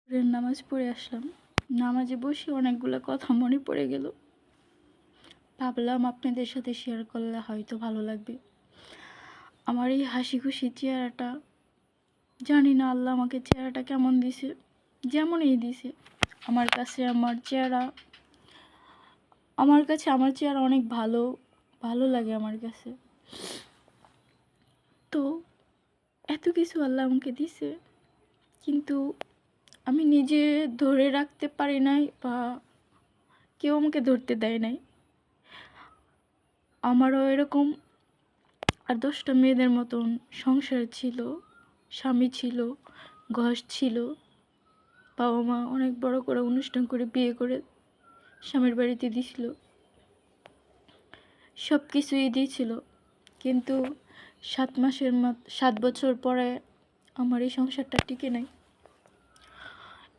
নামাজ পড়ে আসলাম। নামাজে বসে অনেকগুলো কথা মনে পড়ে গেল। ভাবলাম আপনাদের সাথে শেয়ার করলে হয়তো ভালো লাগবে। আমার এই হাসি খুশি চেহারাটা, জানি না আল্লাহ আমাকে চেহারাটা কেমন দিছে, যেমনই দিছে। আমার কাছে আমার চেহারা অনেক ভালো লাগে আমার কাছে। তো এত কিছু আল্লাহ আমাকে দিছে, কিন্তু আমি নিজে ধরে রাখতে পারি নাই, বা কেউ আমাকে ধরতে দেয় নাই। আমারও এরকম আর 10টা মেয়েদের মতন সংসার ছিল, স্বামী ছিল, ঘর ছিল, বাবা মা অনেক বড় করে অনুষ্ঠান করে বিয়ে করে স্বামীর বাড়িতে দিছিল, সব কিছুই দিয়েছিল। কিন্তু 7 বছর পরে আমার এই সংসারটা টিকে নাই।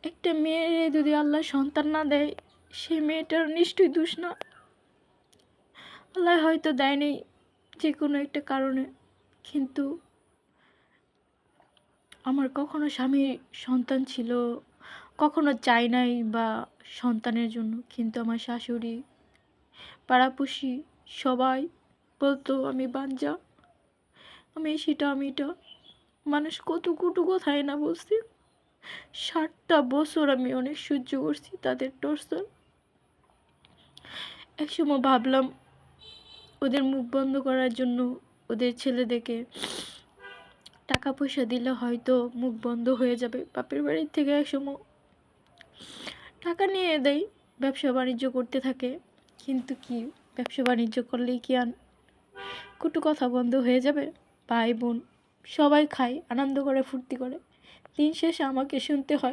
একটা মেয়ের যদি আল্লাহ সন্তান না দেয়, সেই মেয়েটার নিশ্চয়ই দোষ না। আল্লাহ হয়তো দেয়নি যে কোনো একটা কারণে, কিন্তু আমার কখনো স্বামীর সন্তান ছিল, কখনো চাই নাই বা সন্তানের জন্য। কিন্তু আমার শাশুড়ি, পাড়াপড়শি সবাই বলতো আমি বাঞ্জা, আমি সেটা আমি এটা। মানুষ কত কুটু কথাই না বলছি। 7টা বছর আমি অনেক সহ্য করছি তাদের টর্চার। একসময় ভাবলাম ওদের মুখ বন্ধ করার জন্য, ওদের ছেলেদেরকে টাকা পয়সা দিলে হয়তো মুখ বন্ধ হয়ে যাবে। বাপের বাড়ির থেকে একসময় টাকা নিয়ে দেয়, ব্যবসা বাণিজ্য করতে থাকে। কিন্তু কি, ব্যবসা বাণিজ্য করলেই কি কুটু কথা বন্ধ হয়ে যাবে? ভাই বোন সবাই খায়, আনন্দ করে, ফুর্তি করে। দিন শেষে আমাকে শুনতে হয়